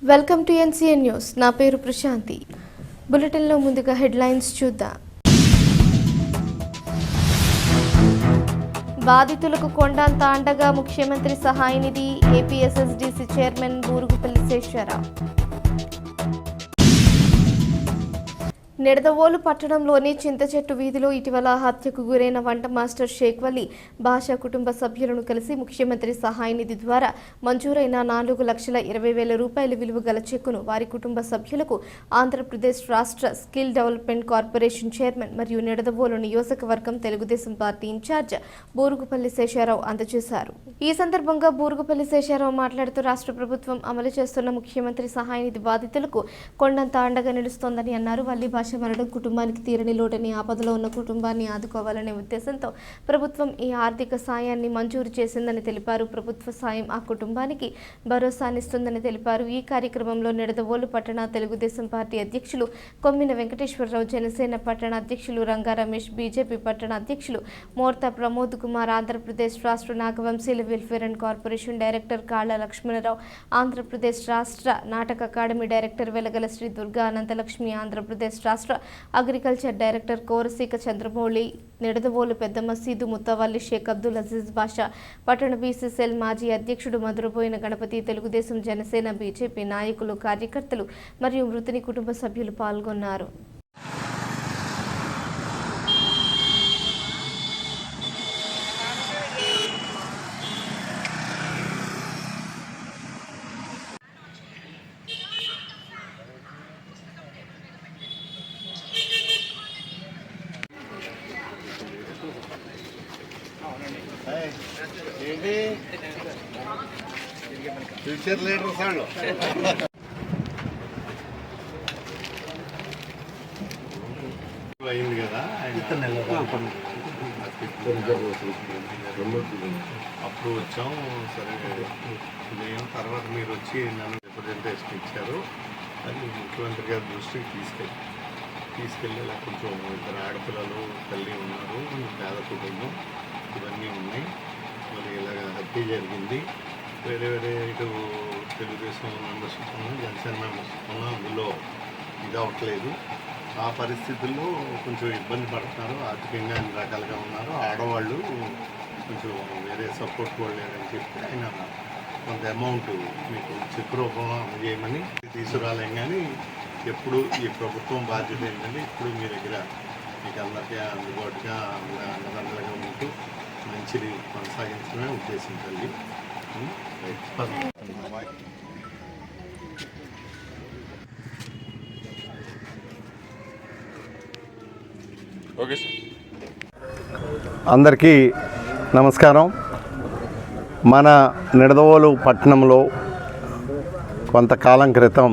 Welcome to NCN news. నా పేరు ప్రశాంతి. బులెటిన్లో ముందుగా హెడ్లైన్స్ చూద్దాం. బాధితులకు కొండంత అండగా ముఖ్యమంత్రి సహాయ నిధి. APSSDC chairman Burugupalli Sesharao. నిడదవోలు పట్టణంలోని చింతచెట్టు వీధిలో ఇటీవల హత్యకు గురైన వంట మాస్టర్ షేక్ వలీ బాషా కుటుంబ సభ్యులను కలిసి ముఖ్యమంత్రి సహాయ నిధి ద్వారా మంజూరైన 4,20,000 రూపాయల విలువ గల చెక్కును వారి కుటుంబ సభ్యులకు ఆంధ్రప్రదేశ్ రాష్ట్ర స్కిల్ డెవలప్మెంట్ కార్పొరేషన్ చైర్మన్ మరియు నిడదవోలు నియోజకవర్గం తెలుగుదేశం పార్టీ ఇన్ఛార్జ్ బూరుగుపల్లి శేషారావు అందజేశారు. ఈ సందర్భంగా బూరుగుపల్లి శేషారావు మాట్లాడుతూ రాష్ట్ర ప్రభుత్వం అమలు చేస్తున్న ముఖ్యమంత్రి సహాయ నిధి బాధితులకు కొండంత అండగా నిలుస్తోందని అన్నారు. వల్లి భాష మరణం కుటుంబానికి తీరని లోటని, ఆపదలో ఉన్న కుటుంబాన్ని ఆదుకోవాలనే ఉద్దేశంతో ప్రభుత్వం ఈ ఆర్థిక సాయాన్ని మంజూరు చేసిందని తెలిపారు. ప్రభుత్వ సాయం ఆ కుటుంబానికి భరోసానిస్తుందని తెలిపారు. ఈ కార్యక్రమంలో నిడదవోలు పట్టణ తెలుగుదేశం పార్టీ అధ్యక్షులు కొమ్మిన వెంకటేశ్వరరావు, జనసేన పట్టణ అధ్యక్షులు రంగా రమేష్, బీజేపీ పట్టణ అధ్యక్షులు మోర్తా ప్రమోద్ కుమార్, ఆంధ్రప్రదేశ్ రాష్ట్ర నాగవంశీల వెల్ఫేర్ అండ్ కార్పొరేషన్ డైరెక్టర్ కాళ్ళ లక్ష్మణరావు, ఆంధ్రప్రదేశ్ రాష్ట్ర నాటక అకాడమీ డైరెక్టర్ వెలగల శ్రీ దుర్గా అనంతలక్ష్మి, ఆంధ్రప్రదేశ్ రాష్ట్ర అగ్రికల్చర్ డైరెక్టర్ కోరసీక చంద్రమౌళి, నిడదవోలు పెద్ద మసీదు ముత్తవల్లి షేక్ అబ్దుల్ అజీజ్ బాషా, పట్టణ బీసీసీఎల్ మాజీ అధ్యక్షుడు మధురబోయిన గణపతి, తెలుగుదేశం, జనసేన, బీజేపీ నాయకులు, కార్యకర్తలు మరియు మృతుని కుటుంబ సభ్యులు పాల్గొన్నారు. ఏంటి ఫ్యూచర్ లీడర్స్ వాళ్ళు అయింది కదా అప్పుడు వచ్చాం. సరే ఉదయం తర్వాత మీరు వచ్చి నన్ను రిప్రజెంటేషన్ ఇచ్చారు. అది ముఖ్యమంత్రి గారి దృష్టికి తీసుకెళ్ళి కొంచెం 2 ఆడపిల్లలు తల్లి ఉన్నారు, పేద కుటుంబం ఇవన్నీ ఉన్నాయి. మరి ఇలాగ హత్య జరిగింది. వేరే ఇటు తెలుగుదేశం మెంబర్షిప్ ఉన్నా, జనసేన మెంబర్షిప్ ఉన్నా అందులో ఇది అవ్వట్లేదు. ఆ పరిస్థితుల్లో కొంచెం ఇబ్బంది పడుతున్నారు, ఆర్థికంగా అన్ని రకాలుగా ఉన్నారు. ఆడవాళ్ళు కొంచెం వేరే సపోర్ట్ కూడా లేదని చెప్పి ఆయన కొంత అమౌంట్ మీకు చెక్ రూపంలో అందజేయమని తీసుకురాలేం. కానీ ఎప్పుడు ఈ ప్రభుత్వం బాధ్యత ఏంటంటే ఇప్పుడు మీ దగ్గర మీకు అందరికీ అందుబాటుగా అన్నదండలుగా ఉంటూ మంచిది కొనసాగించడమే ఉద్దేశం తల్లి. Okay sir. అందరికీ నమస్కారం. మన నిడదవోలు పట్టణంలో కొంతకాలం క్రితం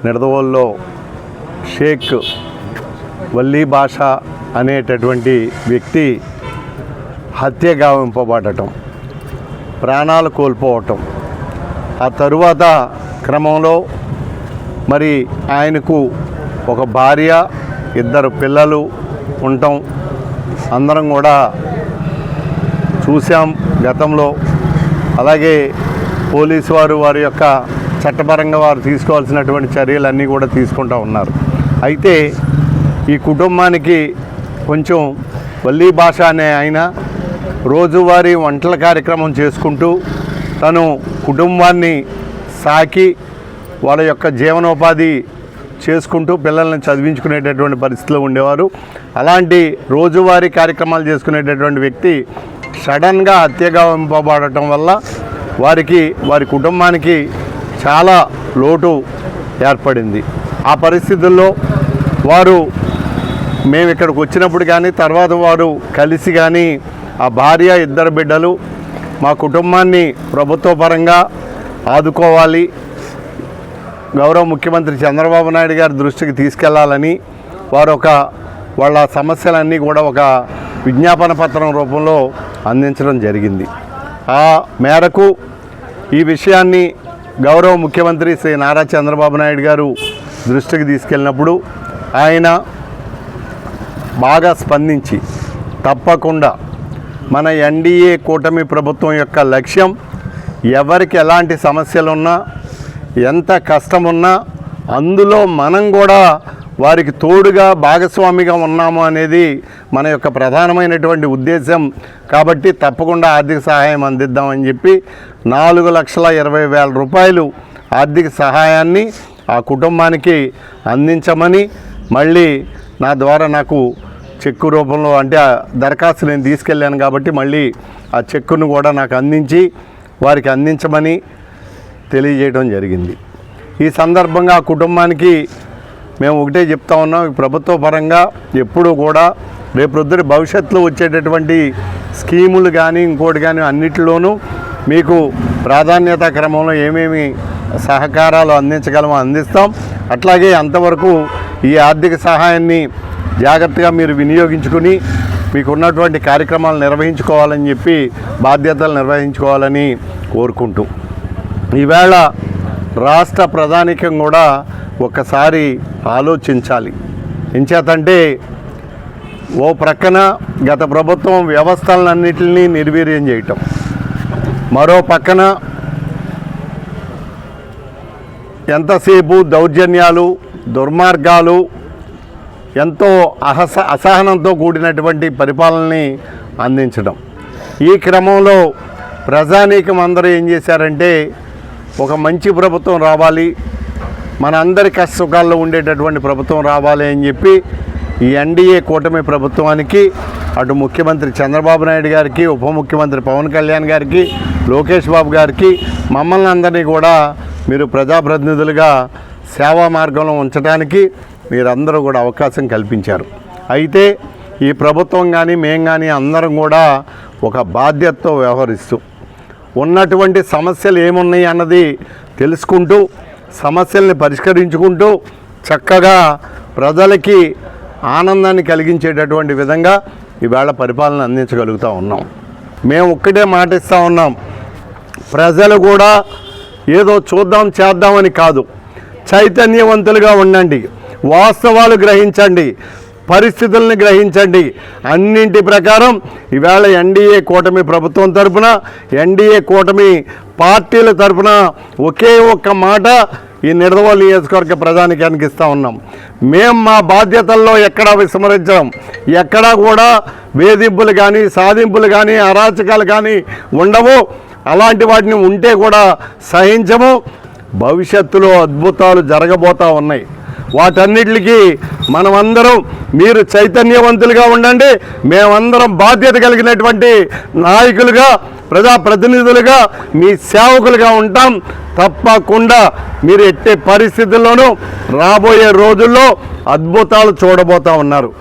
నిడదవోలులో షేక్ వల్లీ బాషా అనేటటువంటి వ్యక్తి హత్య గావింపబడటం, ప్రాణాలు కోల్పోవటం, ఆ తరువాత క్రమంలో మరి ఆయనకు ఒక భార్య, 2 పిల్లలు ఉండటం అందరం కూడా చూసాం గతంలో. అలాగే పోలీసు వారి యొక్క చట్టపరంగా వారు తీసుకోవాల్సినటువంటి చర్యలన్నీ కూడా తీసుకుంటూ ఉన్నారు. అయితే ఈ కుటుంబానికి కొంచెం వల్లీ భాష అనే ఆయన రోజువారీ వంటల కార్యక్రమం చేసుకుంటూ తను కుటుంబాన్ని సాకి వాళ్ళ యొక్క జీవనోపాధి చేసుకుంటూ పిల్లల్ని చదివించుకునేటటువంటి పరిస్థితిలో ఉండేవారు. అలాంటి రోజువారీ కార్యక్రమాలు చేసుకునేటటువంటి వ్యక్తి సడన్గా హత్యగా పంపబడటం వల్ల వారి కుటుంబానికి చాలా లోటు ఏర్పడింది. ఆ పరిస్థితుల్లో వారు మేము ఇక్కడికి వచ్చినప్పుడు కానీ తర్వాత వారు కలిసి కానీ ఆ భార్య, 2 బిడ్డలు మా కుటుంబాన్ని ప్రభుత్వ పరంగా ఆదుకోవాలి, గౌరవ ముఖ్యమంత్రి చంద్రబాబు నాయుడు గారి దృష్టికి తీసుకెళ్లాలని వారు వాళ్ళ సమస్యలన్నీ కూడా ఒక విజ్ఞాపన పత్రం రూపంలో అందించడం జరిగింది. ఆ మేరకు ఈ విషయాన్ని గౌరవ ముఖ్యమంత్రి శ్రీ నారా చంద్రబాబు నాయుడు గారు దృష్టికి తీసుకెళ్ళినప్పుడు ఆయన బాగా స్పందించి తప్పకుండా మన ఎన్డీఏ కూటమి ప్రభుత్వం యొక్క లక్ష్యం ఎవరికి ఎలాంటి సమస్యలున్నా ఎంత కష్టమున్నా అందులో మనం కూడా వారికి తోడుగా భాగస్వామిగా ఉన్నాము అనేది మన యొక్క ప్రధానమైనటువంటి ఉద్దేశం. కాబట్టి తప్పకుండా ఆర్థిక సహాయం అందిద్దామని చెప్పి 4,20,000 రూపాయలు ఆర్థిక సహాయాన్ని ఆ కుటుంబానికి అందించమని, మళ్ళీ నా ద్వారా నాకు చెక్కు రూపంలో అంటే ఆ దరఖాస్తు నేను తీసుకెళ్ళాను కాబట్టి మళ్ళీ ఆ చెక్కును కూడా నాకు అందించి వారికి అందించమని తెలియజేయడం జరిగింది. ఈ సందర్భంగా ఆ కుటుంబానికి మేము ఒకటే చెప్తా ఉన్నాం, ప్రభుత్వ పరంగా ఎప్పుడూ కూడా రేపొద్దున భవిష్యత్తులో వచ్చేటటువంటి స్కీములు కానీ ఇంకోటి కానీ అన్నిటిలోనూ మీకు ప్రాధాన్యత క్రమంలో ఏమేమి సహకారాలు అందించగలమో అందిస్తాం. అట్లాగే అంతవరకు ఈ ఆర్థిక సహాయాన్ని జాగ్రత్తగా మీరు వినియోగించుకుని మీకు ఉన్నటువంటి కార్యక్రమాలు నిర్వహించుకోవాలని చెప్పి బాధ్యతలు నిర్వహించుకోవాలని కోరుకుంటూ, ఈవేళ రాష్ట్ర ప్రధానికం కూడా ఒక్కసారి ఆలోచించాలి. ఎంచేతంటే ఓ ప్రక్కన గత ప్రభుత్వం వ్యవస్థలన్నింటినీ నిర్వీర్యం చేయటం, మరో పక్కన ఎంతసేపు దౌర్జన్యాలు, దుర్మార్గాలు, ఎంతో అసహనంతో కూడినటువంటి పరిపాలనని అందించడం. ఈ క్రమంలో ప్రజానీకం అందరూ ఏం చేశారంటే ఒక మంచి ప్రభుత్వం రావాలి, మన అందరి కష్ట సుఖాల్లో ఉండేటటువంటి ప్రభుత్వం రావాలి అని చెప్పి ఈ ఎన్డీఏ కూటమి ప్రభుత్వానికి అటు ముఖ్యమంత్రి చంద్రబాబు నాయుడు గారికి, ఉప ముఖ్యమంత్రి పవన్ కళ్యాణ్ గారికి, లోకేష్ బాబు గారికి, మమ్మల్ని అందరినీ కూడా మీరు ప్రజాప్రతినిధులుగా సేవా మార్గంలో ఉంచడానికి మీరందరూ కూడా అవకాశం కల్పించారు. అయితే ఈ ప్రభుత్వం కానీ మేము కానీ అందరం కూడా ఒక బాధ్యతతో వ్యవహరిస్తూ ఉన్నటువంటి సమస్యలు ఏమున్నాయి అన్నది తెలుసుకుంటూ సమస్యల్ని పరిష్కరించుకుంటూ చక్కగా ప్రజలకి ఆనందాన్ని కలిగించేటటువంటి విధంగా ఈవేళ పరిపాలన అందించగలుగుతూ ఉన్నాం. మేము ఒక్కటే మాటిస్తూ ఉన్నాం, ప్రజలు కూడా ఏదో చూద్దాం చేద్దామని కాదు, చైతన్యవంతులుగా ఉండండి, వాస్తవాలు గ్రహించండి, పరిస్థితుల్ని గ్రహించండి. అన్నింటి ప్రకారం ఈవేళ ఎన్డీఏ కూటమి ప్రభుత్వం తరఫున, ఎన్డీఏ కూటమి పార్టీల తరఫున ఒకే ఒక్క మాట ఈ నిడదవోలు నియోజకవర్గ ప్రజానికానికి ఇస్తూ ఉన్నాం. మేము మా బాధ్యతల్లో ఎక్కడా విస్మరించడం, ఎక్కడా కూడా వేధింపులు కానీ, సాధింపులు కానీ, అరాచకాలు కానీ ఉండవు. అలాంటి వాటిని ఉంటే కూడా సహించము. భవిష్యత్తులో అద్భుతాలు జరగబోతూ ఉన్నాయి. వాటన్నిటికీ మనమందరం మీరు చైతన్యవంతులుగా ఉండండి, మేమందరం బాధ్యత కలిగినటువంటి నాయకులుగా, ప్రజాప్రతినిధులుగా, మీ సేవకులుగా ఉంటాం. తప్పకుండా మీరు ఎట్టి పరిస్థితుల్లోనూ రాబోయే రోజుల్లో అద్భుతాలు చూడబోతూ ఉన్నారు.